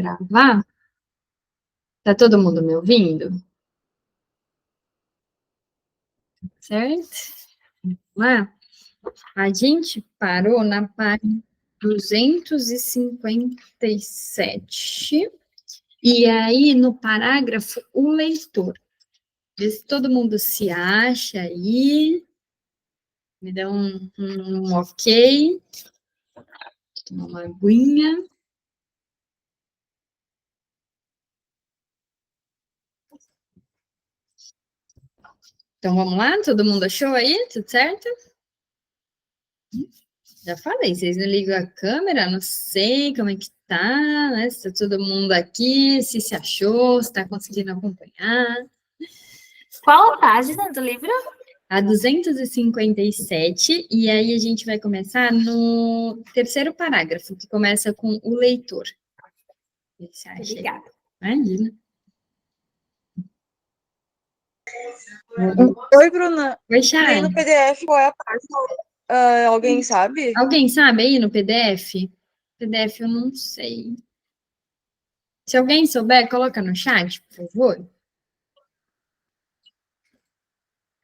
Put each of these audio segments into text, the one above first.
Gravar? Tá todo mundo me ouvindo? Certo? Lá, a gente parou na página 257. E aí, no parágrafo, o leitor. Vê se todo mundo se acha aí. Me dá um ok. Tomar uma aguinha. Então, vamos lá? Todo mundo achou aí? Tudo certo? Já falei, vocês não ligam a câmera? Não sei como é que tá, né? Se tá todo mundo aqui, se achou, se tá conseguindo acompanhar. Qual a página do livro? A 257, e aí a gente vai começar no terceiro parágrafo, que começa com o leitor. Obrigada. Imagina. Oi, Bruna. Oi, E aí no PDF, qual é a página? Alguém sabe? Alguém sabe aí no PDF? PDF eu não sei. Se alguém souber, coloca no chat, por favor.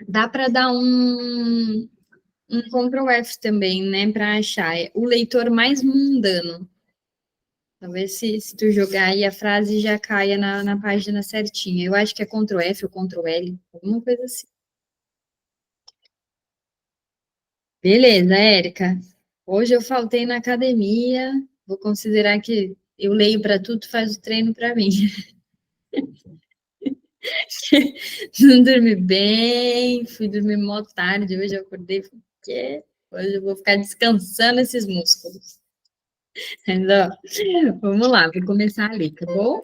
Dá para dar um Ctrl F também, né, para achar. É o leitor mais mundano. Talvez se tu jogar aí a frase já caia na página certinha. Eu acho que é Ctrl F ou Ctrl L, alguma coisa assim. Beleza, Érica. Hoje eu faltei na academia. Vou considerar que eu leio para tudo, tu faz o treino para mim. Não dormi bem, fui dormir mó tarde. Hoje eu acordei, porque hoje eu vou ficar descansando esses músculos. Mas, ó, vamos lá, vou começar a ler, tá bom?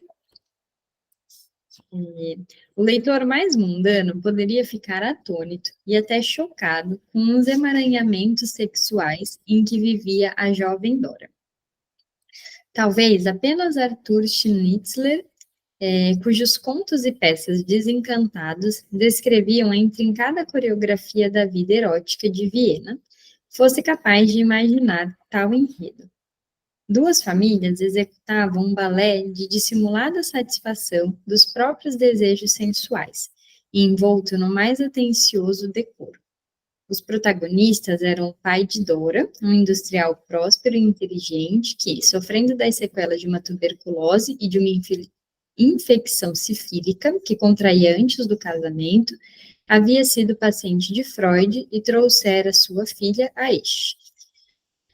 O leitor mais mundano poderia ficar atônito e até chocado com os emaranhamentos sexuais em que vivia a jovem Dora. Talvez apenas Arthur Schnitzler, cujos contos e peças desencantados descreviam a intrincada coreografia da vida erótica de Viena, fosse capaz de imaginar tal enredo. Duas famílias executavam um balé de dissimulada satisfação dos próprios desejos sensuais, envolto no mais atencioso decoro. Os protagonistas eram o pai de Dora, um industrial próspero e inteligente que, sofrendo das sequelas de uma tuberculose e de uma infecção sifílica que contraía antes do casamento, havia sido paciente de Freud e trouxera sua filha a este.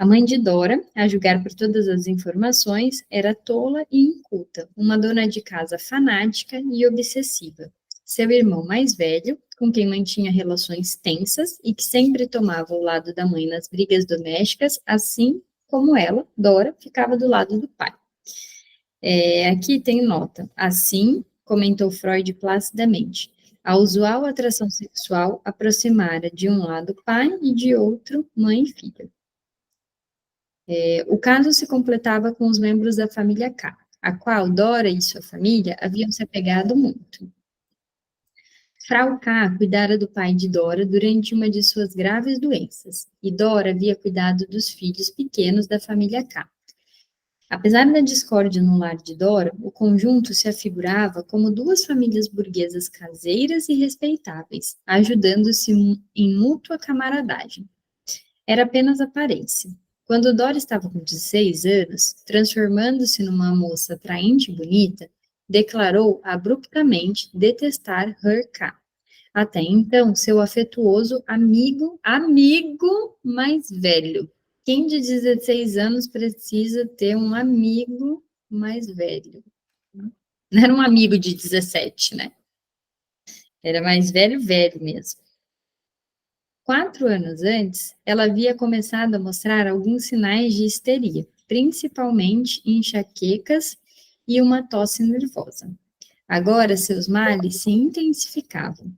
A mãe de Dora, a julgar por todas as informações, era tola e inculta, uma dona de casa fanática e obsessiva. Seu irmão mais velho, com quem mantinha relações tensas e que sempre tomava o lado da mãe nas brigas domésticas, assim como ela, Dora, ficava do lado do pai. Aqui tem nota. Assim, comentou Freud placidamente, a usual atração sexual aproximara de um lado pai e de outro mãe e filha. O caso se completava com os membros da família K, a qual Dora e sua família haviam se apegado muito. Frau K cuidara do pai de Dora durante uma de suas graves doenças, e Dora havia cuidado dos filhos pequenos da família K. Apesar da discórdia no lar de Dora, o conjunto se afigurava como duas famílias burguesas caseiras e respeitáveis, ajudando-se em mútua camaradagem. Era apenas aparência. Quando Dora estava com 16 anos, transformando-se numa moça atraente e bonita, declarou abruptamente detestar Her-K. Até então, seu afetuoso amigo mais velho. Quem de 16 anos precisa ter um amigo mais velho? Não era um amigo de 17, né? Era mais velho, velho mesmo. 4 anos antes, ela havia começado a mostrar alguns sinais de histeria, principalmente enxaquecas e uma tosse nervosa. Agora, seus males se intensificavam.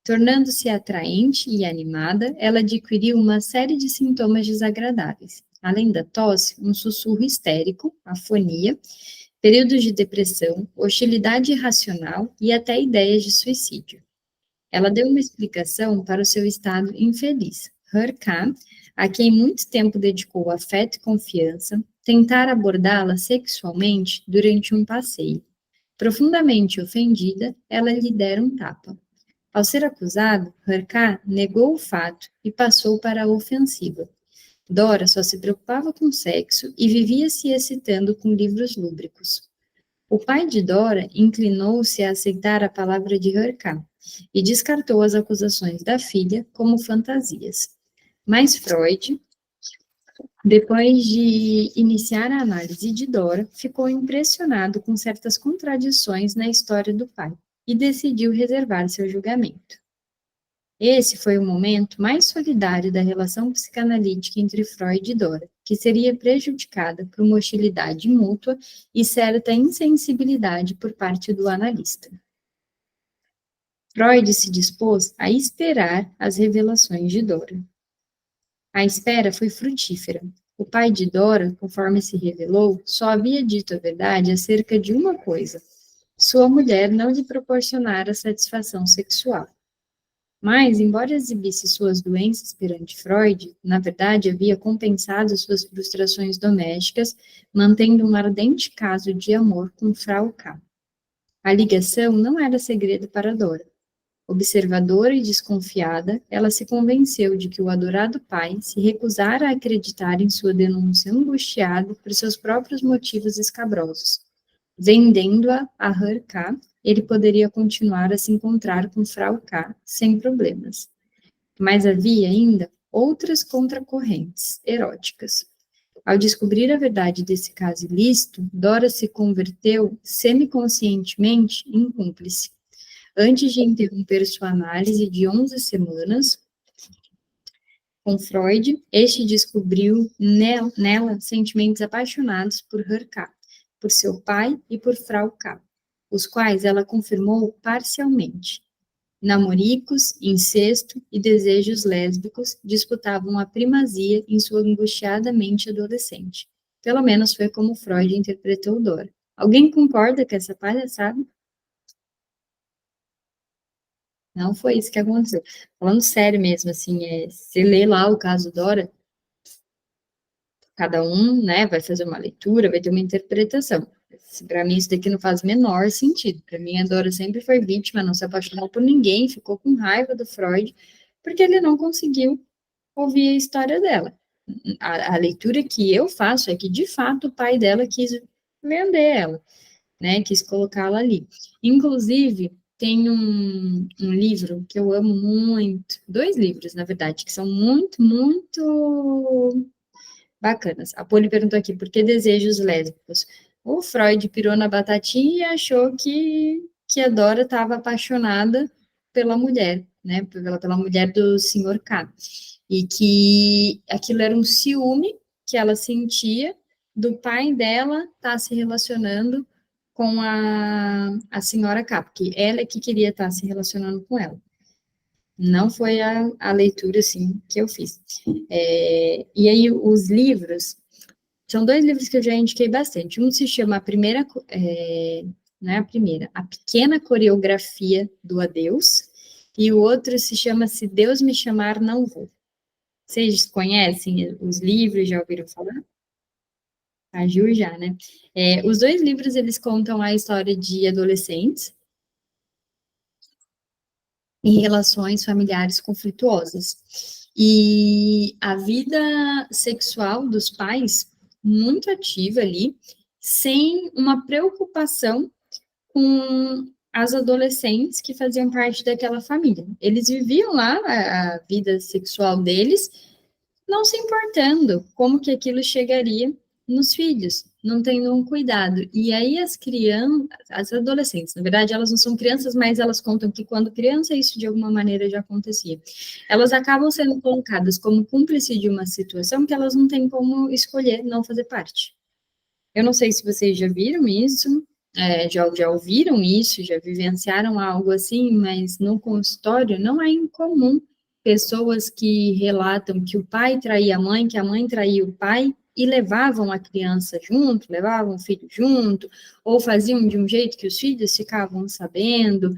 Tornando-se atraente e animada, ela adquiriu uma série de sintomas desagradáveis. Além da tosse, um sussurro histérico, afonia, períodos de depressão, hostilidade irracional e até ideias de suicídio. Ela deu uma explicação para o seu estado infeliz. Her-K, a quem muito tempo dedicou afeto e confiança, tentara abordá-la sexualmente durante um passeio. Profundamente ofendida, ela lhe dera um tapa. Ao ser acusado, Herká negou o fato e passou para a ofensiva. Dora só se preocupava com sexo e vivia se excitando com livros lúbricos. O pai de Dora inclinou-se a aceitar a palavra de Herká e descartou as acusações da filha como fantasias. Mas Freud, depois de iniciar a análise de Dora, ficou impressionado com certas contradições na história do pai e decidiu reservar seu julgamento. Esse foi o momento mais solidário da relação psicanalítica entre Freud e Dora, que seria prejudicada por uma hostilidade mútua e certa insensibilidade por parte do analista. Freud se dispôs a esperar as revelações de Dora. A espera foi frutífera. O pai de Dora, conforme se revelou, só havia dito a verdade acerca de uma coisa: sua mulher não lhe proporcionara satisfação sexual. Mas, embora exibisse suas doenças perante Freud, na verdade havia compensado suas frustrações domésticas, mantendo um ardente caso de amor com Frau K. A ligação não era segredo para Dora. Observadora e desconfiada, ela se convenceu de que o adorado pai se recusara a acreditar em sua denúncia angustiada por seus próprios motivos escabrosos. Vendendo-a a Herká, ele poderia continuar a se encontrar com Frau K sem problemas. Mas havia ainda outras contracorrentes eróticas. Ao descobrir a verdade desse caso ilícito, Dora se converteu semiconscientemente em cúmplice. Antes de interromper sua análise de 11 semanas com Freud, este descobriu nela sentimentos apaixonados por Herká, por seu pai e por Frau K, os quais ela confirmou parcialmente. Namoricos, incesto e desejos lésbicos disputavam a primazia em sua angustiada mente adolescente. Pelo menos foi como Freud interpretou Dora. Alguém concorda com essa palhaçada? Não foi isso que aconteceu. Falando sério mesmo, assim, você lê lá o caso Dora, cada um, né, vai fazer uma leitura, vai ter uma interpretação. Para mim, isso daqui não faz o menor sentido. Para mim, a Dora sempre foi vítima, não se apaixonou por ninguém, ficou com raiva do Freud, porque ele não conseguiu ouvir a história dela. A leitura que eu faço é que, de fato, o pai dela quis vender ela, né, quis colocá-la ali. Inclusive, tem um livro que eu amo muito, 2 livros, na verdade, que são muito, muito bacanas. A Poli perguntou aqui, por que desejos lésbicos? O Freud pirou na batatinha e achou que a Dora estava apaixonada pela mulher, né, pela mulher do Sr. K. E que aquilo era um ciúme que ela sentia do pai dela estar se relacionando com a senhora K, porque ela é que queria estar se relacionando com ela. Não foi a leitura, assim, que eu fiz. E aí, os livros, são 2 livros que eu já indiquei bastante. Um se chama não é a primeira, A Pequena Coreografia do Adeus, e o outro se chama Se Deus Me Chamar, Não Vou. Vocês conhecem os livros, já ouviram falar? A Ju já, né? Os 2 livros, eles contam a história de adolescentes em relações familiares conflituosas. E a vida sexual dos pais, muito ativa ali, sem uma preocupação com as adolescentes que faziam parte daquela família. Eles viviam lá a vida sexual deles, não se importando como que aquilo chegaria nos filhos, não tendo um cuidado. E aí as crianças, as adolescentes, na verdade elas não são crianças, mas elas contam que quando criança isso de alguma maneira já acontecia. Elas acabam sendo colocadas como cúmplice de uma situação que elas não têm como escolher não fazer parte. Eu não sei se vocês já viram isso, já ouviram isso, já vivenciaram algo assim, mas no consultório não é incomum pessoas que relatam que o pai traía a mãe, que a mãe traía o pai, e levavam a criança junto, levavam o filho junto, ou faziam de um jeito que os filhos ficavam sabendo,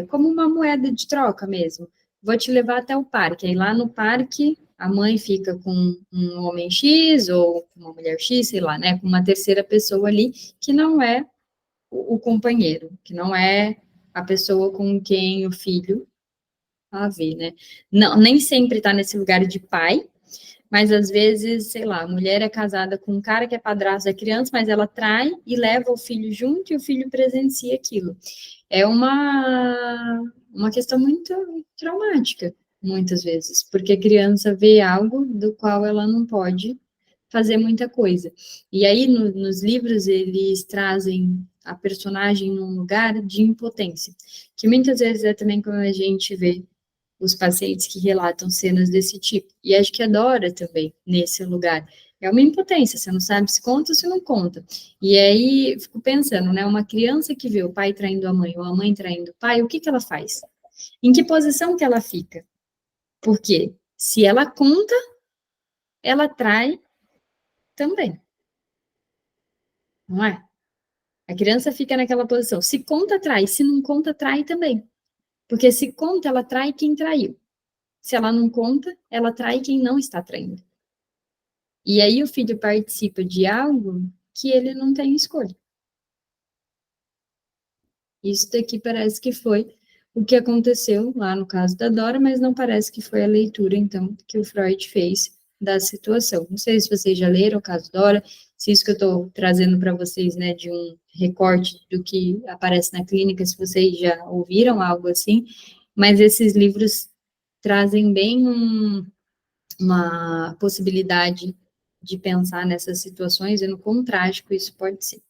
como uma moeda de troca mesmo. Vou te levar até o parque, aí lá no parque a mãe fica com um homem X ou com uma mulher X, sei lá, né, com uma terceira pessoa ali que não é o companheiro, que não é a pessoa com quem o filho a ver, né? Não, nem sempre está nesse lugar de pai, mas às vezes, sei lá, a mulher é casada com um cara que é padrasto da criança, mas ela trai e leva o filho junto e o filho presencia aquilo. É uma questão muito traumática, muitas vezes, porque a criança vê algo do qual ela não pode fazer muita coisa. E aí, nos livros, eles trazem a personagem num lugar de impotência, que muitas vezes é também como a gente vê os pacientes que relatam cenas desse tipo. E acho que a Dora também, nesse lugar. É uma impotência, você não sabe se conta ou se não conta. E aí, eu fico pensando, né, uma criança que vê o pai traindo a mãe ou a mãe traindo o pai, o que que ela faz? Em que posição que ela fica? Porque se ela conta, ela trai também, não é? A criança fica naquela posição. Se conta, trai. Se não conta, trai também. Porque se conta, ela trai quem traiu. Se ela não conta, ela trai quem não está traindo. E aí o filho participa de algo que ele não tem escolha. Isso daqui parece que foi o que aconteceu lá no caso da Dora, mas não parece que foi a leitura, então, que o Freud fez da situação. Não sei se vocês já leram o caso Dora, se isso que eu estou trazendo para vocês, né, de um recorte do que aparece na clínica, se vocês já ouviram algo assim, mas esses livros trazem bem uma possibilidade de pensar nessas situações e no quão trágico isso pode ser.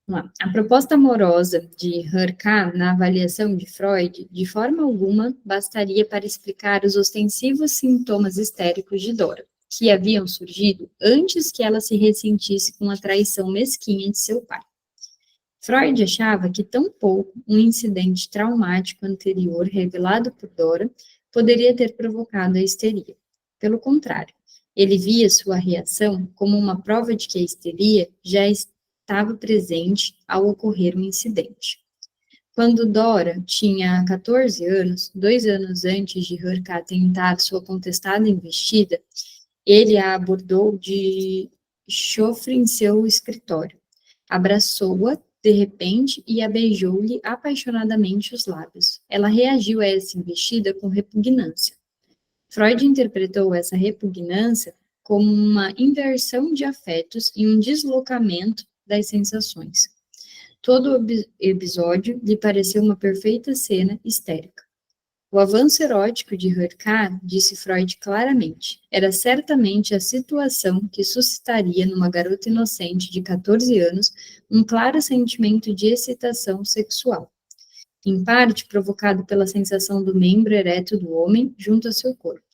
Vamos lá. A proposta amorosa de Herká na avaliação de Freud, de forma alguma, bastaria para explicar os ostensivos sintomas histéricos de Dora, que haviam surgido antes que ela se ressentisse com a traição mesquinha de seu pai. Freud achava que tampouco um incidente traumático anterior revelado por Dora poderia ter provocado a histeria. Pelo contrário, ele via sua reação como uma prova de que a histeria já estava presente ao ocorrer um incidente. Quando Dora tinha 14 anos, 2 anos antes de Herká tentar sua contestada investida, ele a abordou de chofre em seu escritório. Abraçou-a de repente e a beijou-lhe apaixonadamente os lábios. Ela reagiu a essa investida com repugnância. Freud interpretou essa repugnância como uma inversão de afetos e um deslocamento das sensações. Todo o episódio lhe pareceu uma perfeita cena histérica. O avanço erótico de Herká, disse Freud claramente, era certamente a situação que suscitaria numa garota inocente de 14 anos um claro sentimento de excitação sexual, em parte provocado pela sensação do membro ereto do homem junto a seu corpo.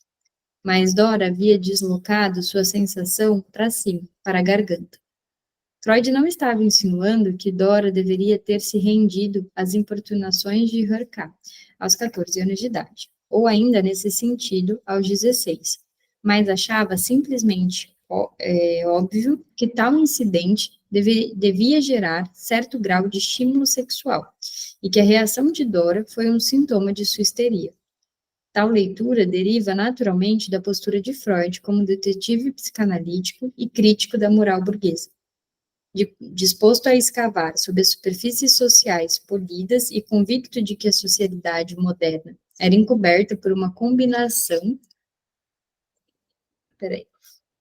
Mas Dora havia deslocado sua sensação para cima, para a garganta. Freud não estava insinuando que Dora deveria ter se rendido às importunações de Herká aos 14 anos de idade, ou ainda nesse sentido aos 16, mas achava simplesmente óbvio que tal incidente devia gerar certo grau de estímulo sexual, e que a reação de Dora foi um sintoma de sua histeria. Tal leitura deriva naturalmente da postura de Freud como detetive psicanalítico e crítico da moral burguesa, disposto a escavar sob as superfícies sociais polidas e convicto de que a sociedade moderna era encoberta por uma combinação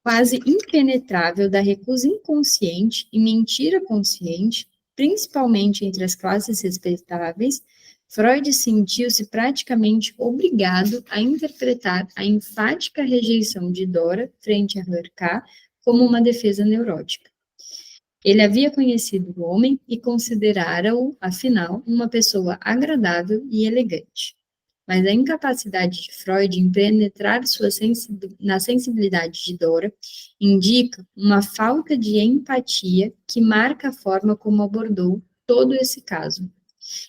quase impenetrável da recusa inconsciente e mentira consciente, principalmente entre as classes respeitáveis, Freud sentiu-se praticamente obrigado a interpretar a enfática rejeição de Dora frente a Herká como uma defesa neurótica. Ele havia conhecido o homem e considerara-o, afinal, uma pessoa agradável e elegante. Mas a incapacidade de Freud em penetrar na sensibilidade de Dora indica uma falta de empatia que marca a forma como abordou todo esse caso.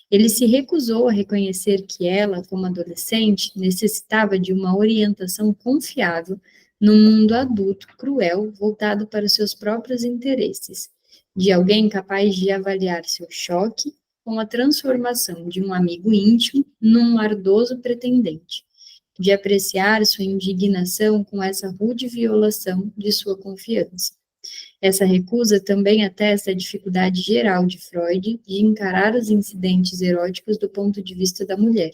Ele se recusou a reconhecer que ela, como adolescente, necessitava de uma orientação confiável num mundo adulto cruel voltado para os seus próprios interesses, de alguém capaz de avaliar seu choque com a transformação de um amigo íntimo num ardoso pretendente, de apreciar sua indignação com essa rude violação de sua confiança. Essa recusa também atesta a dificuldade geral de Freud de encarar os incidentes eróticos do ponto de vista da mulher.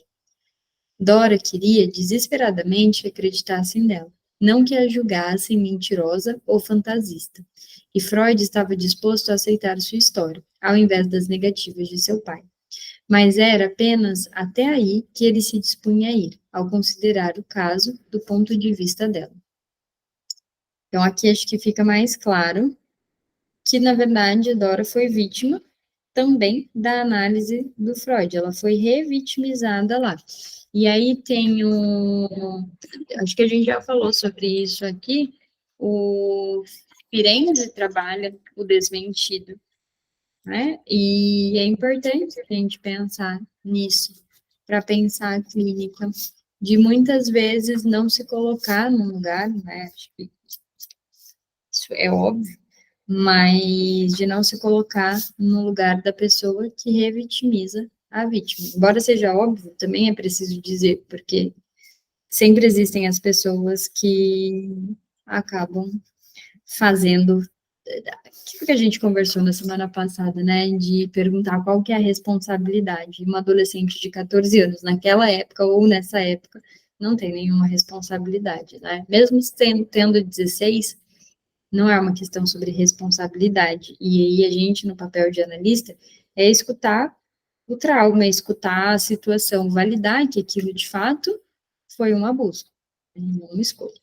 Dora queria desesperadamente que acreditassem nela, não que a julgassem mentirosa ou fantasista, e Freud estava disposto a aceitar sua história, ao invés das negativas de seu pai. Mas era apenas até aí que ele se dispunha a ir, ao considerar o caso do ponto de vista dela. Então, aqui acho que fica mais claro que, na verdade, Dora foi vítima também da análise do Freud, ela foi revitimizada lá. E aí tem acho que a gente já falou sobre isso aqui, o Firenze trabalha o desmentido, né? E é importante a gente pensar nisso, para pensar a clínica, de muitas vezes não se colocar num lugar, né? Acho que isso é óbvio, mas de não se colocar no lugar da pessoa que revitimiza a vítima. Embora seja óbvio, também é preciso dizer, porque sempre existem as pessoas que acabam fazendo aquilo que a gente conversou na semana passada, né, de perguntar qual que é a responsabilidade. Uma adolescente de 14 anos, naquela época ou nessa época, não tem nenhuma responsabilidade, né? Mesmo tendo 16, não é uma questão sobre responsabilidade. E aí a gente, no papel de analista, é escutar o trauma, é escutar a situação, validar que aquilo de fato foi um abuso, não uma escolha.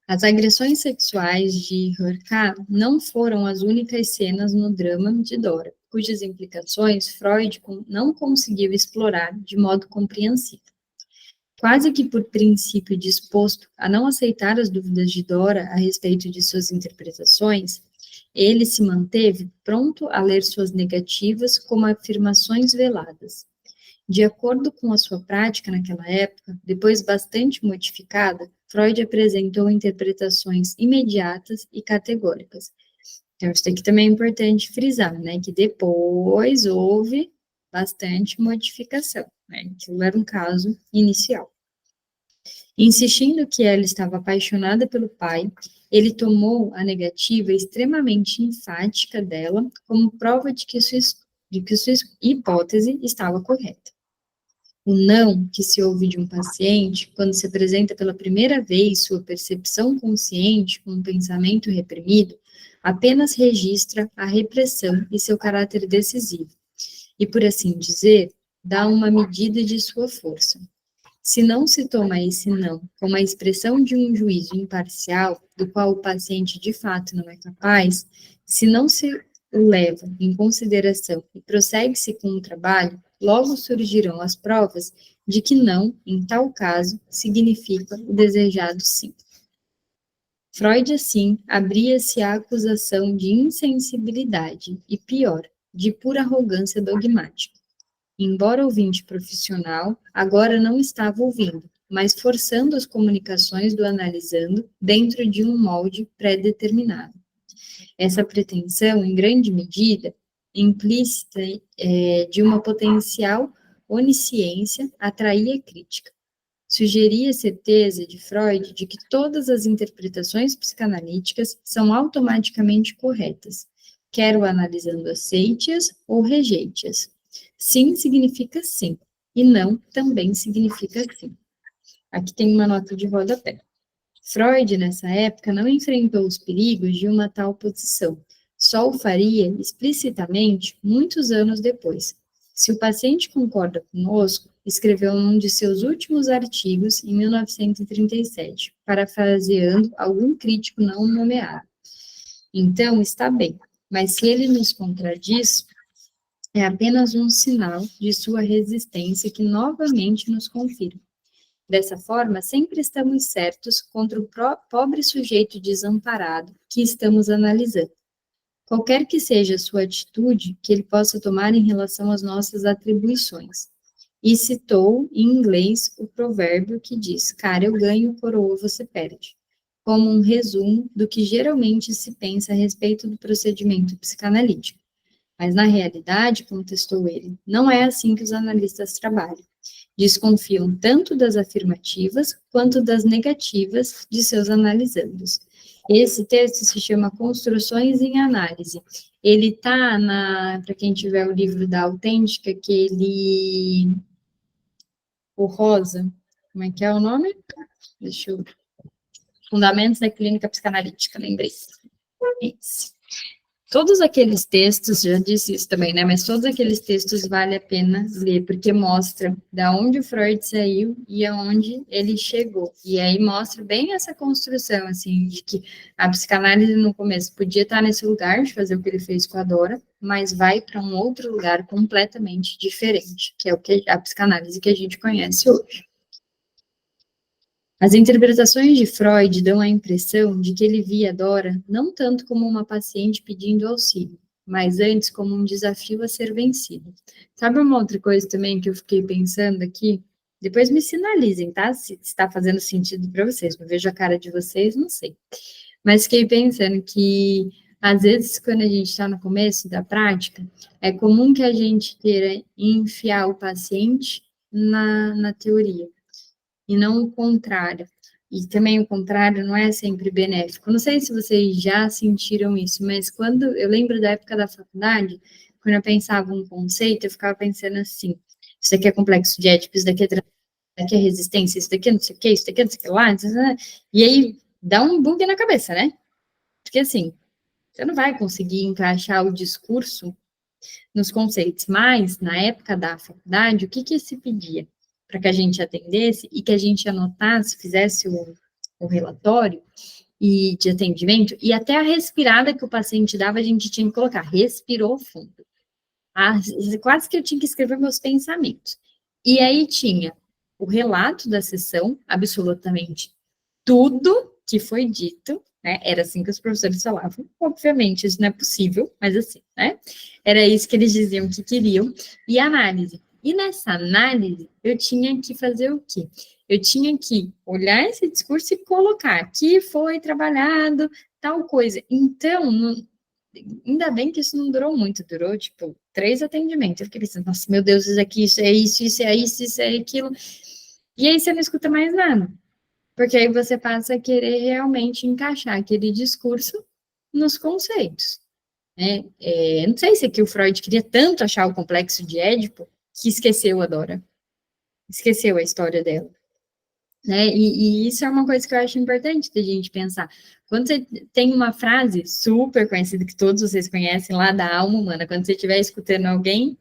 As agressões sexuais de Hurkacz não foram as únicas cenas no drama de Dora, cujas implicações Freud não conseguiu explorar de modo compreensível. Quase que por princípio disposto a não aceitar as dúvidas de Dora a respeito de suas interpretações, ele se manteve pronto a ler suas negativas como afirmações veladas. De acordo com a sua prática naquela época, depois bastante modificada, Freud apresentou interpretações imediatas e categóricas. Então, isso aqui também é importante frisar, né, que depois houve bastante modificação, né, aquilo era um caso inicial. Insistindo que ela estava apaixonada pelo pai, ele tomou a negativa extremamente enfática dela como prova de que sua hipótese estava correta. O não que se ouve de um paciente, quando se apresenta pela primeira vez sua percepção consciente com um pensamento reprimido, apenas registra a repressão e seu caráter decisivo, e, por assim dizer, dá uma medida de sua força. Se não se toma esse não como a expressão de um juízo imparcial, do qual o paciente de fato não é capaz, se não se o leva em consideração e prossegue-se com o trabalho, logo surgirão as provas de que não, em tal caso, significa o desejado sim. Freud, assim, abria-se à acusação de insensibilidade e, pior, de pura arrogância dogmática. Embora ouvinte profissional, agora não estava ouvindo, mas forçando as comunicações do analisando dentro de um molde pré-determinado. Essa pretensão, em grande medida, implícita de uma potencial onisciência, atraía a crítica. Sugeria a certeza de Freud de que todas as interpretações psicanalíticas são automaticamente corretas, quer o analisando aceite-as ou rejeite-as. Sim significa sim, e não também significa sim. Aqui tem uma nota de rodapé. Freud, nessa época, não enfrentou os perigos de uma tal posição, só o faria explicitamente muitos anos depois. Se o paciente concorda conosco, escreveu um de seus últimos artigos em 1937, parafraseando algum crítico não nomeado. Então, está bem, mas se ele nos contradiz, é apenas um sinal de sua resistência que novamente nos confirma. Dessa forma, sempre estamos certos contra o pobre sujeito desamparado que estamos analisando. Qualquer que seja a sua atitude que ele possa tomar em relação às nossas atribuições. E citou, em inglês, o provérbio que diz, cara, eu ganho, coroa, você perde, como um resumo do que geralmente se pensa a respeito do procedimento psicanalítico. Mas, na realidade, contestou ele, não é assim que os analistas trabalham. Desconfiam tanto das afirmativas quanto das negativas de seus analisandos. Esse texto se chama Construções em Análise. Ele está para quem tiver o livro da Autêntica, o rosa, como é que é o nome? Deixa eu... Fundamentos da Clínica Psicanalítica, lembrei. Esse. Todos aqueles textos, já disse isso também, né? Mas todos aqueles textos vale a pena ler, porque mostra da onde o Freud saiu e aonde ele chegou. E aí mostra bem essa construção, assim, de que a psicanálise no começo podia estar nesse lugar de fazer o que ele fez com a Dora, mas vai para um outro lugar completamente diferente, que é o que a psicanálise que a gente conhece hoje. As interpretações de Freud dão a impressão de que ele via Dora não tanto como uma paciente pedindo auxílio, mas antes como um desafio a ser vencido. Sabe uma outra coisa também que eu fiquei pensando aqui? Depois me sinalizem, tá? Se está fazendo sentido para vocês. Eu vejo a cara de vocês, não sei. Mas fiquei pensando que, às vezes, quando a gente está no começo da prática, é comum que a gente queira enfiar o paciente na teoria e não o contrário. E também o contrário não é sempre benéfico. Não sei se vocês já sentiram isso, mas quando eu lembro da época da faculdade, quando eu pensava um conceito, eu ficava pensando assim: isso daqui é complexo de Édipo, isso daqui é resistência, isso daqui é não sei o que, isso daqui é não sei o que lá, e aí dá um bug na cabeça, né? Porque assim, você não vai conseguir encaixar o discurso nos conceitos, mas na época da faculdade, o que se pedia? Para que a gente atendesse e que a gente anotasse, fizesse o relatório de atendimento, e até a respirada que o paciente dava, a gente tinha que colocar, respirou fundo. Quase que eu tinha que escrever meus pensamentos. E aí tinha o relato da sessão, absolutamente tudo que foi dito, né? Era assim que os professores falavam. Obviamente, isso não é possível, mas assim, né? Era isso que eles diziam que queriam. E análise. E nessa análise, eu tinha que fazer o quê? Eu tinha que olhar esse discurso e colocar que foi trabalhado tal coisa. Então, ainda bem que isso não durou muito, durou, tipo, 3 atendimentos. Eu fiquei pensando, nossa, meu Deus, isso aqui, isso é isso, isso é isso, isso é aquilo. E aí você não escuta mais nada. Porque aí você passa a querer realmente encaixar aquele discurso nos conceitos. Né? Não sei se aqui o Freud queria tanto achar o complexo de Édipo que esqueceu a Dora. Esqueceu a história dela. Né? E isso é uma coisa que eu acho importante da gente pensar. Quando você tem uma frase super conhecida, que todos vocês conhecem, lá da alma humana, quando você estiver escutando alguém,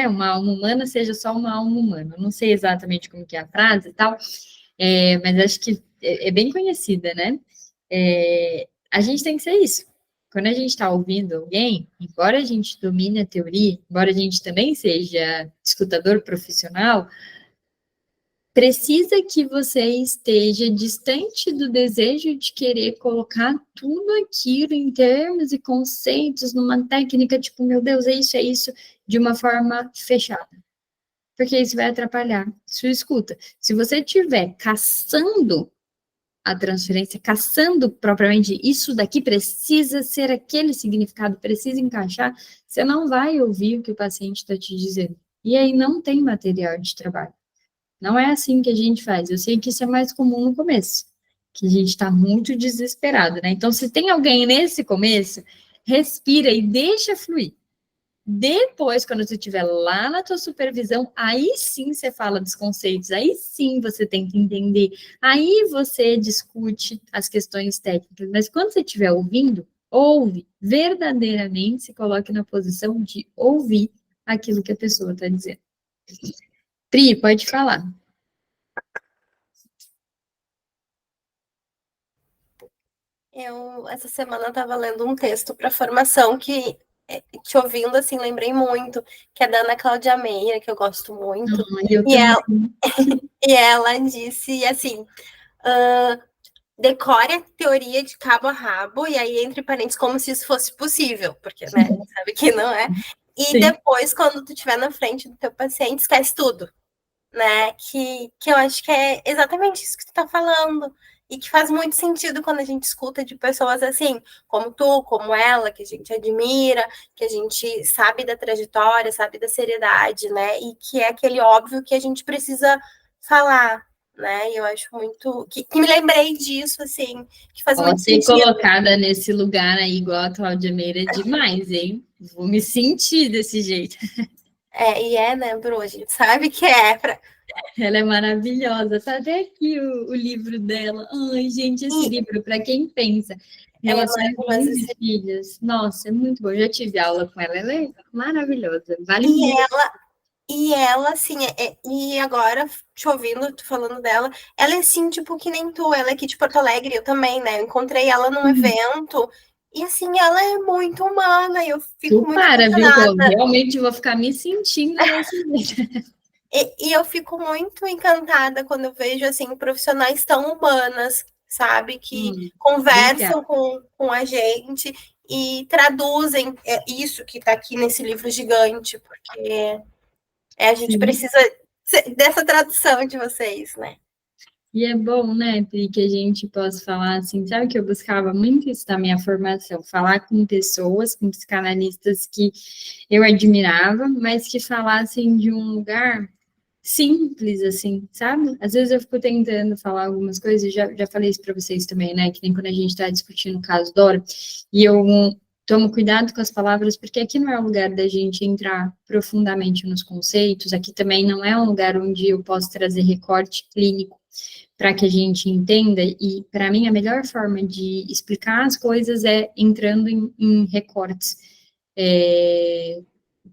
uma alma humana, seja só uma alma humana. Eu não sei exatamente como que é a frase e tal, mas acho que é bem conhecida, né? A gente tem que ser isso. Quando a gente está ouvindo alguém, embora a gente domine a teoria, embora a gente também seja escutador profissional, precisa que você esteja distante do desejo de querer colocar tudo aquilo em termos e conceitos numa técnica tipo, meu Deus, é isso, de uma forma fechada. Porque isso vai atrapalhar sua escuta. Se você estiver caçando a transferência, caçando propriamente isso daqui precisa ser aquele significado, precisa encaixar, você não vai ouvir o que o paciente está te dizendo. E aí não tem material de trabalho. Não é assim que a gente faz. Eu sei que isso é mais comum no começo, que a gente está muito desesperado, né? Então, se tem alguém nesse começo, respira e deixa fluir. Depois, quando você estiver lá na tua supervisão, aí sim você fala dos conceitos, aí sim você tenta entender, aí você discute as questões técnicas. Mas quando você estiver ouvindo, ouve verdadeiramente, se coloque na posição de ouvir aquilo que a pessoa está dizendo. Pri, pode falar. Eu, essa semana, estava lendo um texto para formação que, te ouvindo, assim, lembrei muito, que é da Ana Cláudia Meira, que eu gosto muito. E ela disse, assim, decore a teoria de cabo a rabo, e aí, entre parênteses, como se isso fosse possível, porque, né, sabe que não é. E sim, depois, quando tu estiver na frente do teu paciente, esquece tudo, né? Que eu acho que é exatamente isso que tu tá falando. e que faz muito sentido quando a gente escuta de pessoas assim, como tu, como ela, que a gente admira, que a gente sabe da trajetória, sabe da seriedade, né? E que é aquele óbvio que a gente precisa falar, né? E eu acho muito... Que me lembrei disso, assim, que faz muito Ser sentido. colocada nesse lugar aí, igual a Cláudia Meira, é demais, hein? Vou me sentir desse jeito. Né, Bru? A gente sabe que é pra... Ela é maravilhosa. Tá até aqui o livro dela. Ai, gente, esse livro, para quem pensa, relações mães e filhas. Nossa, é muito bom. Eu já tive aula com ela. Ela é maravilhosa. Vale muito. E ela, assim, e agora, te ouvindo, tu falando dela, ela é assim, tipo, que nem tu, ela é aqui de Porto Alegre, eu também, né? Eu encontrei ela num evento, e assim, ela é muito humana, e eu fico muito viu? encantada. Realmente vou ficar me sentindo desse jeito. E eu fico muito encantada quando eu vejo, assim, profissionais tão humanas, sabe? Que conversam com a gente e traduzem isso que tá aqui nesse livro gigante, porque... a gente precisa dessa tradução de vocês, né? E é bom, né, Pri, que a gente possa falar assim, sabe que eu buscava muito isso na minha formação, falar com pessoas, com psicanalistas que eu admirava, mas que falassem de um lugar simples, assim, sabe? Às vezes eu fico tentando falar algumas coisas, já falei isso para vocês também, né, que nem quando a gente está discutindo o caso Dora, e eu tomo cuidado com as palavras, porque aqui não é o lugar da gente entrar profundamente nos conceitos, aqui também não é um lugar onde eu posso trazer recorte clínico para que a gente entenda, e para mim a melhor forma de explicar as coisas é entrando em recortes,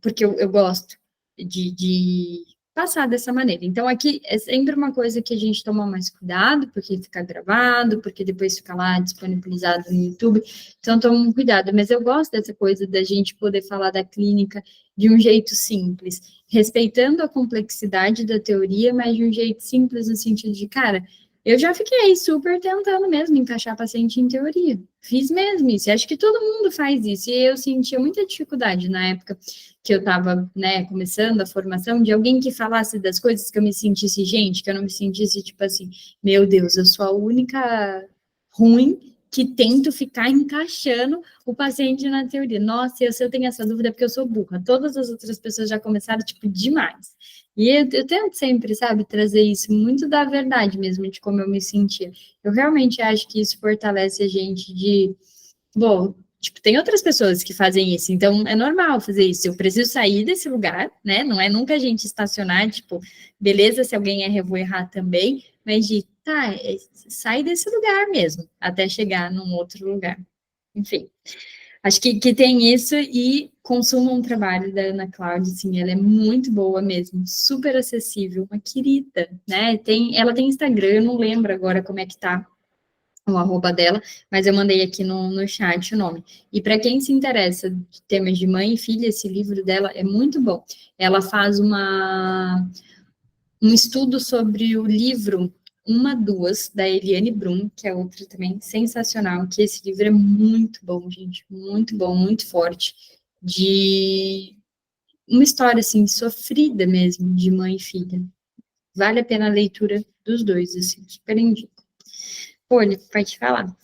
porque eu gosto de passar dessa maneira. Então, aqui é sempre uma coisa que a gente toma mais cuidado, porque fica gravado, porque depois fica lá disponibilizado no YouTube, então toma um cuidado, mas eu gosto dessa coisa da gente poder falar da clínica de um jeito simples, respeitando a complexidade da teoria, mas de um jeito simples no sentido de, cara, eu já fiquei super tentando mesmo encaixar paciente em teoria. Fiz mesmo isso. Acho que todo mundo faz isso. E eu sentia muita dificuldade na época que eu estava, né, começando a formação, de alguém que falasse das coisas que eu me sentisse gente, que eu não me sentisse tipo assim, meu Deus, eu sou a única ruim que tento ficar encaixando o paciente na teoria. Nossa, se eu tenho essa dúvida é porque eu sou burra. Todas as outras pessoas já começaram, tipo, demais. E eu tento sempre, sabe, trazer isso muito da verdade mesmo, de como eu me sentia. Eu realmente acho que isso fortalece a gente de, bom, tipo, tem outras pessoas que fazem isso, então é normal fazer isso. Eu preciso sair desse lugar, né? Não é nunca a gente estacionar, tipo, beleza, se alguém erra, eu vou errar também, mas de, tá, sai desse lugar mesmo, até chegar num outro lugar. Enfim. Acho que tem isso e consumam um trabalho da Ana Cláudia, assim, ela é muito boa mesmo, super acessível, uma querida, né? Ela tem Instagram, eu não lembro agora como é que tá o arroba dela, mas eu mandei aqui no chat o nome. E para quem se interessa de temas de mãe e filha, esse livro dela é muito bom. Ela faz um estudo sobre o livro Duas, da Eliane Brum, que é outra também sensacional, que esse livro é muito bom, gente, muito bom, muito forte, de uma história, assim, sofrida mesmo, de mãe e filha. Vale a pena a leitura dos dois, assim, super indico. Olha, pode falar.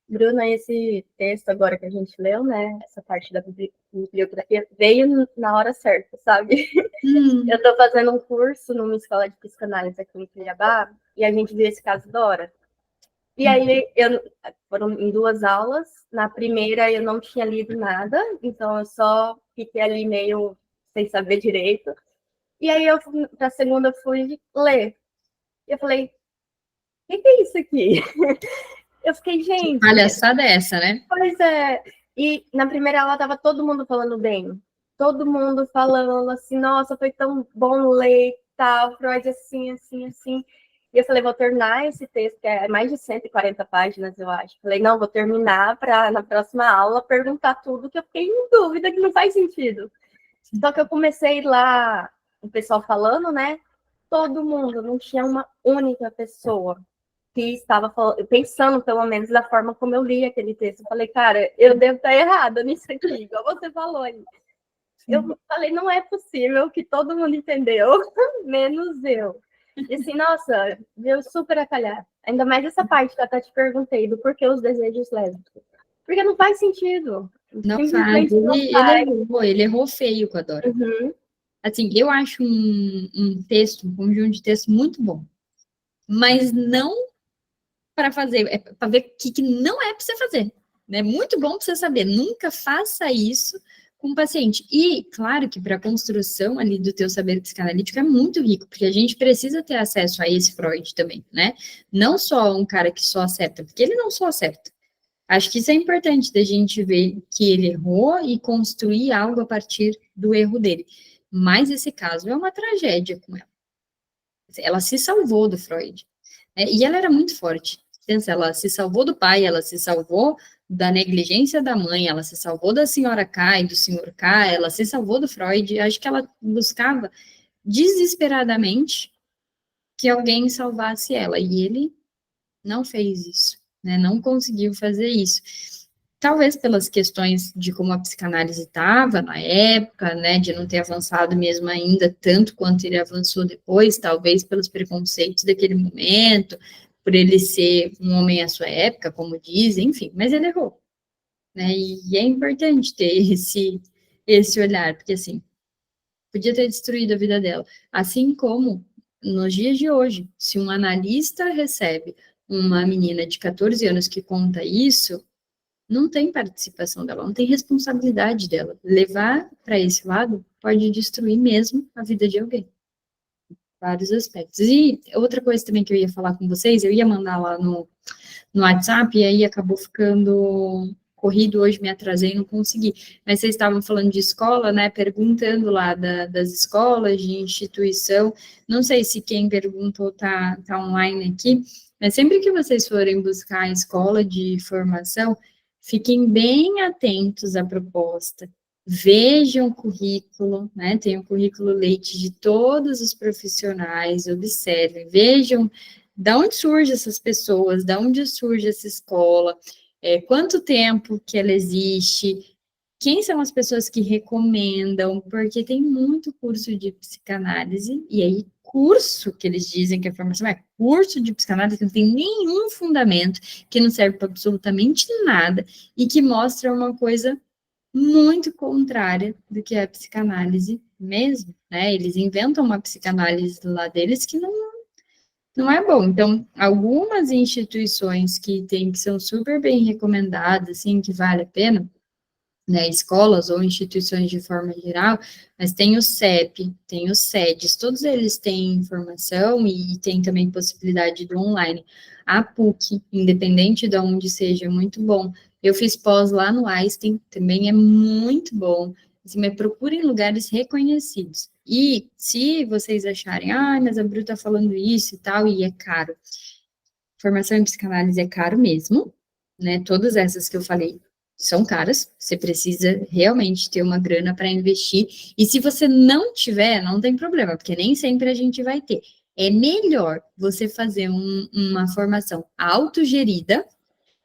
Bruna, esse texto agora que a gente leu, né, essa parte da bibliografia, veio na hora certa, sabe? Eu estou fazendo um curso numa escola de psicanálise aqui em Cuiabá, e a gente viu esse caso da Dora. E aí, foram em 2 aulas, na primeira eu não tinha lido nada, então eu só fiquei ali meio sem saber direito. E aí, para a segunda, eu fui ler. E eu falei, o que é isso aqui? Eu fiquei, gente... Que palhaçada é essa, né? Pois é. E na primeira aula tava todo mundo falando bem. Todo mundo falando assim, nossa, foi tão bom ler, tal, Freud assim, assim, assim. E eu falei, vou terminar esse texto, que é mais de 140 páginas, eu acho. Falei, não, vou terminar para na próxima aula perguntar tudo, que eu fiquei em dúvida, que não faz sentido. Só que eu comecei lá, o pessoal falando, né? Todo mundo, não tinha uma única pessoa que estava pensando, pelo menos, da forma como eu li aquele texto. Eu falei, cara, eu devo estar errada nisso aqui, igual você falou aí. Eu falei, não é possível que todo mundo entendeu, menos eu. E assim, nossa, deu super a calhar. Ainda mais essa parte que eu até te perguntei, do porquê os desejos lésbicos. Porque não faz sentido. Não faz. Simplesmente não faz. Ele errou feio com a Dora. Uhum. Assim, eu acho um texto, um conjunto de texto muito bom. Mas não para fazer, é para ver o que não é para você fazer. É muito bom para você saber. Nunca faça isso com o paciente. E, claro que para a construção ali do teu saber psicanalítico é muito rico, porque a gente precisa ter acesso a esse Freud também, né? Não só um cara que só acerta, porque ele não só acerta. Acho que isso é importante da gente ver que ele errou e construir algo a partir do erro dele. Mas esse caso é uma tragédia com ela. Ela se salvou do Freud, né? E ela era muito forte. Pensa, ela se salvou do pai, ela se salvou da negligência da mãe, ela se salvou da senhora K e do senhor K, ela se salvou do Freud. Acho que ela buscava desesperadamente que alguém salvasse ela. E ele não fez isso, né? Não conseguiu fazer isso. Talvez pelas questões de como a psicanálise estava na época, né, de não ter avançado mesmo ainda tanto quanto ele avançou depois, talvez pelos preconceitos daquele momento, por ele ser um homem à sua época, como dizem, enfim, mas ele errou, né, e é importante ter esse olhar, porque assim, podia ter destruído a vida dela, assim como nos dias de hoje, se um analista recebe uma menina de 14 anos que conta isso, não tem participação dela, não tem responsabilidade dela. Levar para esse lado pode destruir mesmo a vida de alguém. Vários aspectos. E outra coisa também que eu ia falar com vocês, eu ia mandar lá no WhatsApp, e aí acabou ficando corrido hoje, me atrasei, não consegui. Mas vocês estavam falando de escola, né, perguntando lá das escolas, de instituição, não sei se quem perguntou tá online aqui, mas sempre que vocês forem buscar a escola de formação, fiquem bem atentos à proposta, vejam o currículo, né, tem o currículo leite de todos os profissionais, observem, vejam da onde surgem essas pessoas, da onde surge essa escola, quanto tempo que ela existe, quem são as pessoas que recomendam, porque tem muito curso de psicanálise, e aí curso que eles dizem que a formação é curso de psicanálise que não tem nenhum fundamento, que não serve para absolutamente nada, e que mostra uma coisa muito contrária do que é a psicanálise mesmo, né? Eles inventam uma psicanálise lá deles que não é bom. Então, algumas instituições que são super bem recomendadas, assim, que vale a pena, né, escolas ou instituições de forma geral, mas tem o CEP, tem os SEDES, todos eles têm informação e tem também possibilidade do online. A PUC, independente de onde seja, é muito bom. Eu fiz pós lá no Einstein, também é muito bom. Assim, mas procurem lugares reconhecidos. E se vocês acharem, mas a Bru está falando isso e tal, e é caro. Formação em psicanálise é caro mesmo, né? Todas essas que eu falei são caras, você precisa realmente ter uma grana para investir, e se você não tiver, não tem problema, porque nem sempre a gente vai ter. É melhor você fazer uma formação autogerida,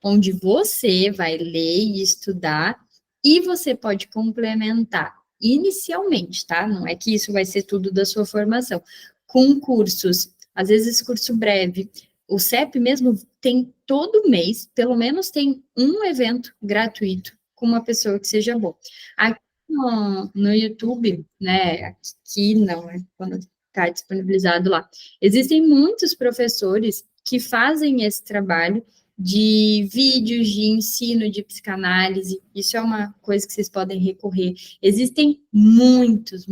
onde você vai ler e estudar, e você pode complementar inicialmente, tá? Não é que isso vai ser tudo da sua formação, com cursos, às vezes curso breve. O CEP mesmo tem todo mês, pelo menos tem um evento gratuito com uma pessoa que seja boa. Aqui no YouTube, né, aqui não, é quando está disponibilizado lá, existem muitos professores que fazem esse trabalho de vídeos de ensino de psicanálise, isso é uma coisa que vocês podem recorrer. Existem muitos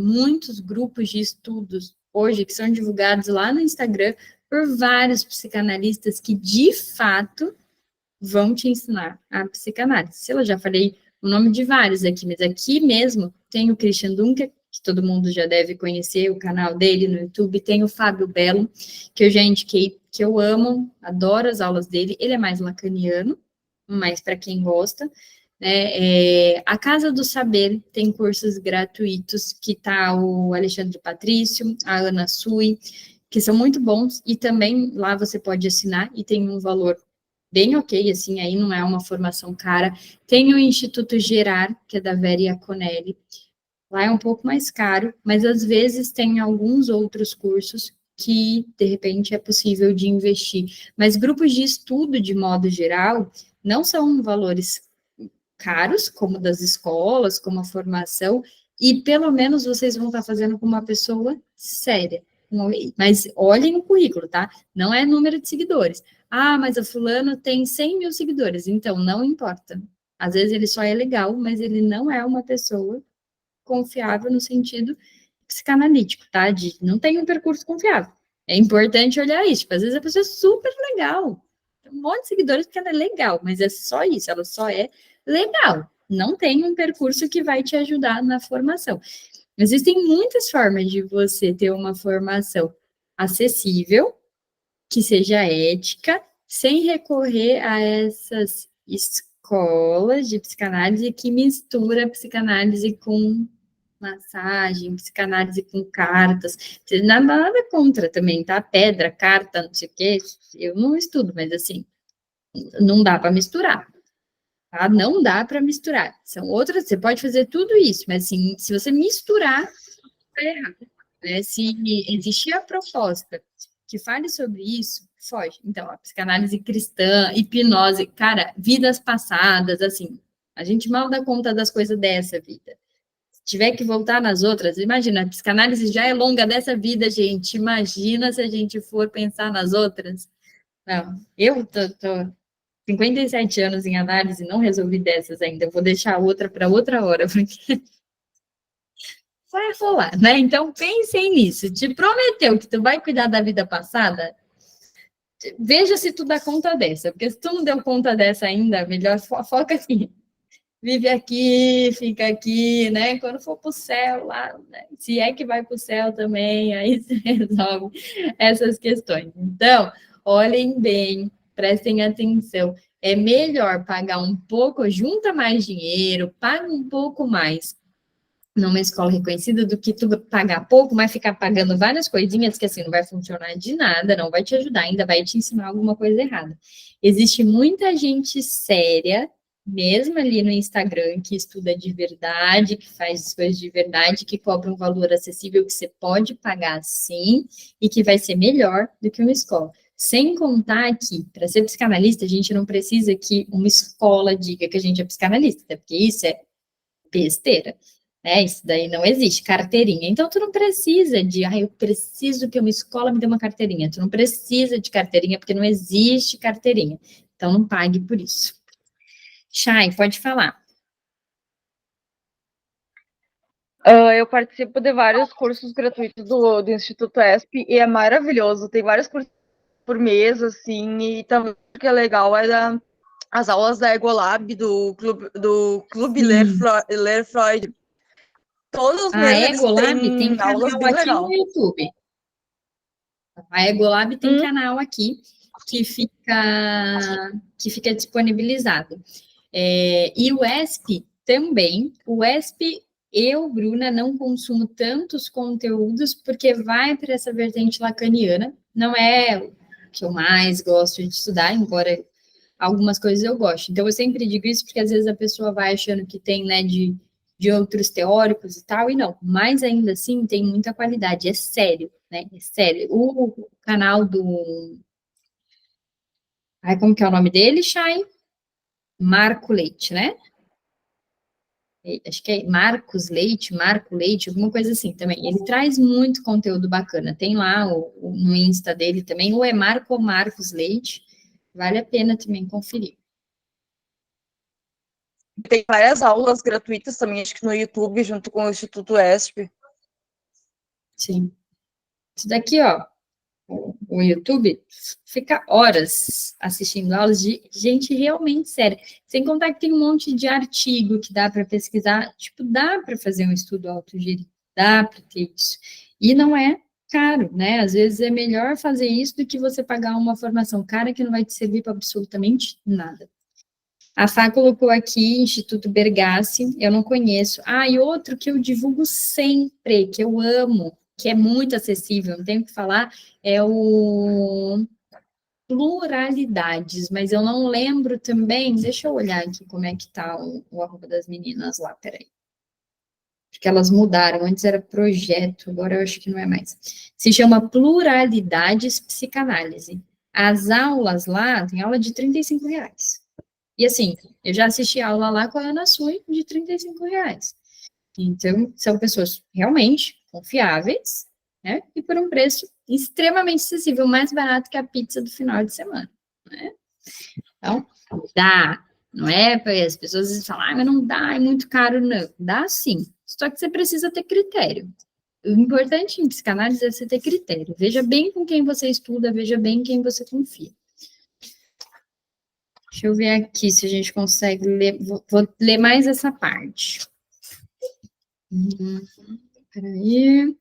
grupos de estudos hoje que são divulgados lá no Instagram por vários psicanalistas que, de fato, vão te ensinar a psicanálise. Eu já falei o nome de vários aqui, mas aqui mesmo tem o Christian Dunker, que todo mundo já deve conhecer, o canal dele no YouTube, tem o Fábio Belo, que eu já indiquei, que eu amo, adoro as aulas dele, ele é mais lacaniano, mas para quem gosta, né, a Casa do Saber tem cursos gratuitos, que tá o Alexandre Patrício, a Ana Sui, que são muito bons, e também lá você pode assinar, e tem um valor bem ok, assim, aí não é uma formação cara. Tem o Instituto Gerar, que é da Vera Iaconelli, lá é um pouco mais caro, mas às vezes tem alguns outros cursos que, de repente, é possível de investir. Mas grupos de estudo, de modo geral, não são valores caros, como das escolas, como a formação, e pelo menos vocês vão estar fazendo com uma pessoa séria. Mas olhem o currículo, tá? Não é número de seguidores. Ah, mas a fulano tem 100 mil seguidores. Então, não importa. Às vezes ele só é legal, mas ele não é uma pessoa confiável no sentido psicanalítico, tá? Não tem um percurso confiável. É importante olhar isso. Tipo, às vezes a pessoa é super legal. Tem um monte de seguidores porque ela é legal, mas é só isso. Ela só é legal. Não tem um percurso que vai te ajudar na formação. Existem muitas formas de você ter uma formação acessível, que seja ética, sem recorrer a essas escolas de psicanálise que mistura psicanálise com massagem, psicanálise com cartas. Nada contra também, tá? Pedra, carta, não sei o quê. Eu não estudo, mas assim, não dá para misturar. Tá? Não dá para misturar. São outras, você pode fazer tudo isso, mas assim, se você misturar, tá errado. Né? Se existir a proposta que fale sobre isso, foge. Então, a psicanálise cristã, hipnose, cara, vidas passadas, assim, a gente mal dá conta das coisas dessa vida. Se tiver que voltar nas outras, imagina, a psicanálise já é longa dessa vida, gente. Imagina se a gente for pensar nas outras. Não, eu tô 57 anos em análise, não resolvi dessas ainda. Vou deixar a outra para outra hora, porque vai rolar, né? Então, pensem nisso. Te prometeu que tu vai cuidar da vida passada? Veja se tu dá conta dessa, porque se tu não deu conta dessa ainda, melhor foca aqui. Vive aqui, fica aqui, né? Quando for pro céu lá, né? Se é que vai pro céu também, aí se resolve essas questões. Então, olhem bem, prestem atenção. É melhor pagar um pouco, junta mais dinheiro, paga um pouco mais numa escola reconhecida do que tu pagar pouco, mas ficar pagando várias coisinhas que assim não vai funcionar de nada, não vai te ajudar, ainda vai te ensinar alguma coisa errada. Existe muita gente séria, mesmo ali no Instagram, que estuda de verdade, que faz as coisas de verdade, que cobra um valor acessível que você pode pagar sim e que vai ser melhor do que uma escola. Sem contar que, para ser psicanalista, a gente não precisa que uma escola diga que a gente é psicanalista, até porque isso é besteira. Isso daí não existe, carteirinha. Então, tu não precisa de, eu preciso que uma escola me dê uma carteirinha. Tu não precisa de carteirinha, porque não existe carteirinha. Então, não pague por isso. Chay, pode falar. Eu participo de vários cursos gratuitos do Instituto ESP e é maravilhoso. Tem vários cursos por mês, assim, e também o que é legal as aulas da Egolab, do Clube Ler Freud. Todos os meses A Egolab tem aulas canal bem aqui legal. no YouTube. A Egolab tem canal aqui que fica disponibilizado. E o ESP também. O ESP, eu, Bruna, não consumo tantos conteúdos porque vai para essa vertente lacaniana. Não é o que eu mais gosto de estudar, embora algumas coisas eu gosto. Então, eu sempre digo isso porque às vezes a pessoa vai achando que tem, né, de outros teóricos e tal, e não. Mas ainda assim, tem muita qualidade. É sério, né? É sério. O canal do... como que é o nome dele, Chay? Marco Leite, né? Acho que é Marcos Leite, Marco Leite, alguma coisa assim também. Ele traz muito conteúdo bacana. Tem lá no Insta dele também, ou é Marco ou Marcos Leite. Vale a pena também conferir. Tem várias aulas gratuitas também, acho que no YouTube, junto com o Instituto ESP. Sim. Isso daqui, ó, o YouTube fica horas assistindo aulas de gente realmente séria. Sem contar que tem um monte de artigo que dá para pesquisar, tipo, dá para fazer um estudo autogerido, dá para ter isso. E não é caro, né? Às vezes é melhor fazer isso do que você pagar uma formação cara que não vai te servir para absolutamente nada. A Fá colocou aqui, Instituto Bergassi, eu não conheço. E outro que eu divulgo sempre, que eu amo, que é muito acessível, não tenho o que falar, é o Pluralidades, mas eu não lembro também, deixa eu olhar aqui como é que tá o arroba das meninas lá, peraí. porque elas mudaram, antes era projeto, agora eu acho que não é mais. Se chama Pluralidades Psicanálise. As aulas lá, tem aula de R$ 35. E assim, eu já assisti aula lá com a Ana Sui de R$ 35. Então, são pessoas realmente confiáveis, né? E por um preço extremamente acessível, mais barato que a pizza do final de semana, né? Então, dá. Não é para as pessoas às vezes falam, mas não dá, é muito caro, não. Dá sim. Só que você precisa ter critério. O importante em psicanálise é você ter critério. Veja bem com quem você estuda, veja bem quem você confia. Deixa eu ver aqui se a gente consegue ler. Vou ler mais essa parte. Peraí.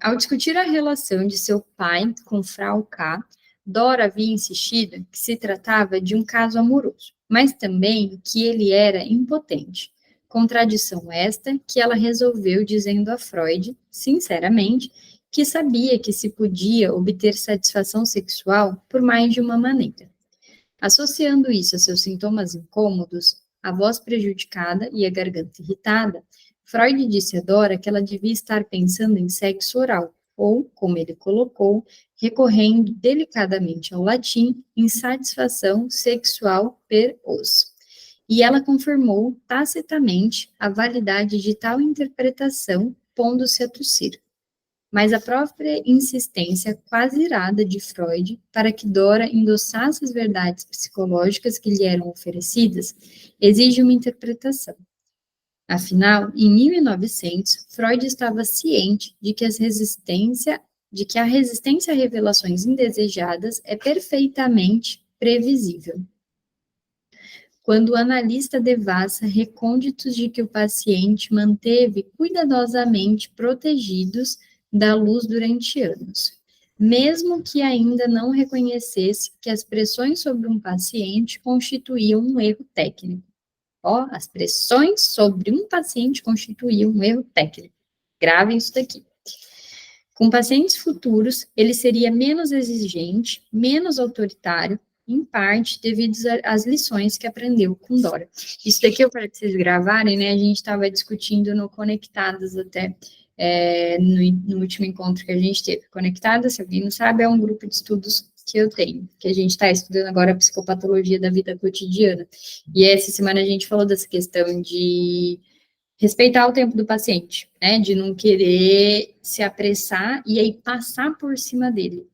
Ao discutir a relação de seu pai com Frau K., Dora havia insistido que se tratava de um caso amoroso, mas também que ele era impotente. Contradição esta que ela resolveu dizendo a Freud, sinceramente, que sabia que se podia obter satisfação sexual por mais de uma maneira. Associando isso a seus sintomas incômodos, a voz prejudicada e a garganta irritada, Freud disse a Dora que ela devia estar pensando em sexo oral, ou, como ele colocou, recorrendo delicadamente ao latim, insatisfação sexual per os. E ela confirmou tacitamente a validade de tal interpretação, pondo-se a tossir. Mas a própria insistência quase irada de Freud para que Dora endossasse as verdades psicológicas que lhe eram oferecidas exige uma interpretação. Afinal, em 1900, Freud estava ciente de que a resistência a revelações indesejadas é perfeitamente previsível. Quando o analista devassa recônditos de que o paciente manteve cuidadosamente protegidos da luz durante anos, mesmo que ainda não reconhecesse que as pressões sobre um paciente constituíam um erro técnico. Ó, as pressões sobre um paciente constituíam um erro técnico. Gravem isso daqui. Com pacientes futuros, ele seria menos exigente, menos autoritário, em parte devido às lições que aprendeu com Dora. Isso daqui eu quero que vocês gravarem, né? A gente estava discutindo no Conectadas até, no último encontro que a gente teve. Conectadas, se alguém não sabe, é um grupo de estudos que eu tenho, que a gente está estudando agora a psicopatologia da vida cotidiana. E essa semana a gente falou dessa questão de respeitar o tempo do paciente, né? De não querer se apressar e aí passar por cima dele.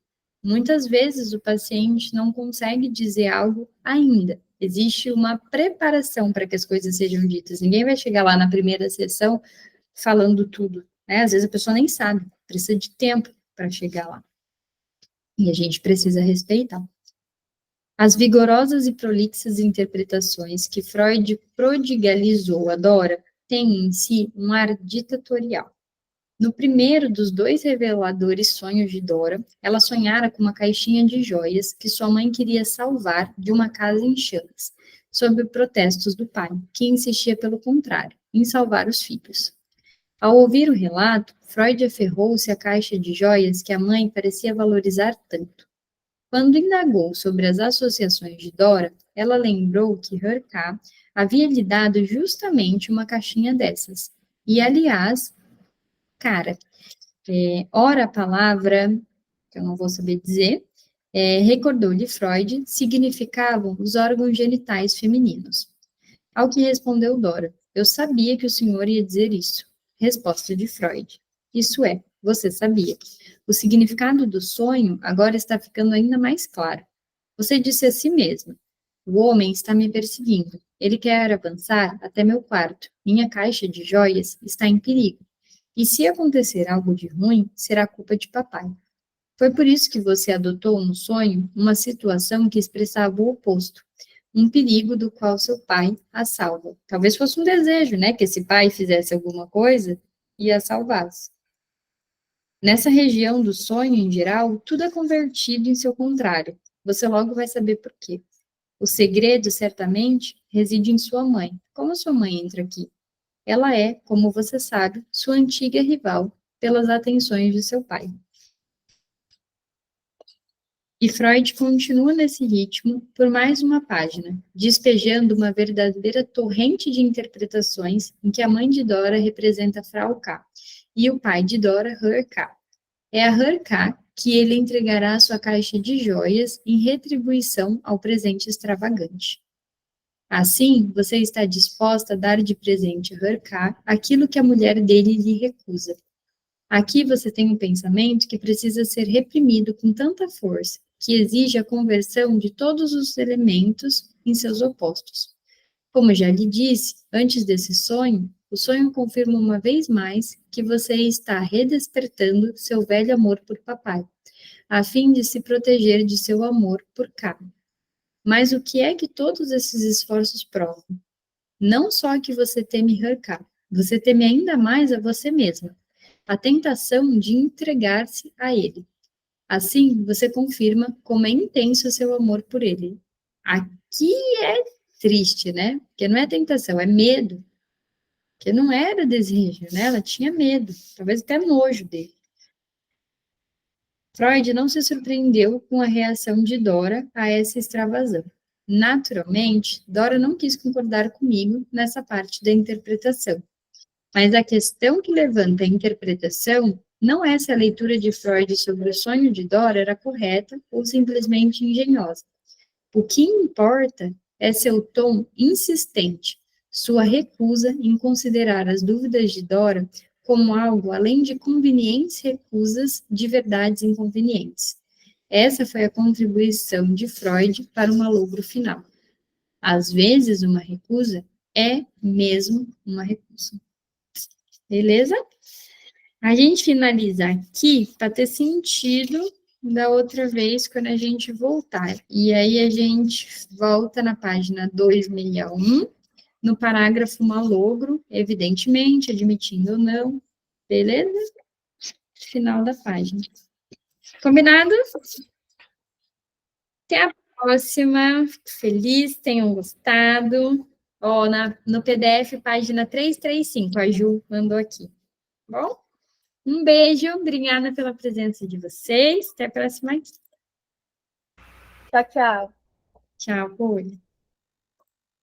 Muitas vezes o paciente não consegue dizer algo ainda. Existe uma preparação para que as coisas sejam ditas. Ninguém vai chegar lá na primeira sessão falando tudo, né? Às vezes a pessoa nem sabe, precisa de tempo para chegar lá. E a gente precisa respeitar. As vigorosas e prolixas interpretações que Freud prodigalizou a Dora têm em si um ar ditatorial. No primeiro dos dois reveladores sonhos de Dora, ela sonhara com uma caixinha de joias que sua mãe queria salvar de uma casa em chamas, sob protestos do pai, que insistia pelo contrário, em salvar os filhos. Ao ouvir o relato, Freud aferrou-se à caixa de joias que a mãe parecia valorizar tanto. Quando indagou sobre as associações de Dora, ela lembrou que Herká havia lhe dado justamente uma caixinha dessas. E, aliás, cara, ora a palavra, que eu não vou saber dizer, recordou-lhe Freud, significavam os órgãos genitais femininos. Ao que respondeu Dora, eu sabia que o senhor ia dizer isso. Resposta de Freud. Isso é, você sabia. O significado do sonho agora está ficando ainda mais claro. Você disse a si mesma, o homem está me perseguindo. Ele quer avançar até meu quarto. Minha caixa de joias está em perigo. E se acontecer algo de ruim, será culpa de papai. Foi por isso que você adotou no sonho uma situação que expressava o oposto. Um perigo do qual seu pai a salva. Talvez fosse um desejo, né? Que esse pai fizesse alguma coisa e a salvasse. Nessa região do sonho, em geral, tudo é convertido em seu contrário. Você logo vai saber por quê. O segredo, certamente, reside em sua mãe. Como sua mãe entra aqui? Ela é, como você sabe, sua antiga rival pelas atenções de seu pai. E Freud continua nesse ritmo por mais uma página, despejando uma verdadeira torrente de interpretações em que a mãe de Dora representa Frau K e o pai de Dora, Herr K. É a Herr K que ele entregará sua caixa de joias em retribuição ao presente extravagante. Assim, você está disposta a dar de presente a Herr K aquilo que a mulher dele lhe recusa. Aqui você tem um pensamento que precisa ser reprimido com tanta força, que exige a conversão de todos os elementos em seus opostos. Como já lhe disse, antes desse sonho, o sonho confirma uma vez mais que você está redespertando seu velho amor por papai, a fim de se proteger de seu amor por K. Mas o que é que todos esses esforços provam? Não só que você teme Herr K, você teme ainda mais a você mesma, a tentação de entregar-se a ele. Assim, você confirma como é intenso seu amor por ele. Aqui é triste, né? Porque não é tentação, é medo. Porque não era desejo, né? Ela tinha medo, talvez até nojo dele. Freud não se surpreendeu com a reação de Dora a essa extravasão. Naturalmente, Dora não quis concordar comigo nessa parte da interpretação. Mas a questão que levanta a interpretação não é se a leitura de Freud sobre o sonho de Dora era correta ou simplesmente engenhosa. O que importa é seu tom insistente, sua recusa em considerar as dúvidas de Dora como algo além de convenientes recusas de verdades inconvenientes. Essa foi a contribuição de Freud para o malogro final. Às vezes, uma recusa é mesmo uma recusa. Beleza? A gente finaliza aqui para ter sentido da outra vez quando a gente voltar. E aí a gente volta na página 261, no parágrafo malogro, evidentemente, admitindo ou não. Beleza? Final da página. Combinado? Até a próxima. Fico feliz, tenham gostado. Ó, no PDF, página 335, a Ju mandou aqui. Bom? Um beijo, obrigada pela presença de vocês. Até a próxima. Tchau, tchau. Tchau, Poli.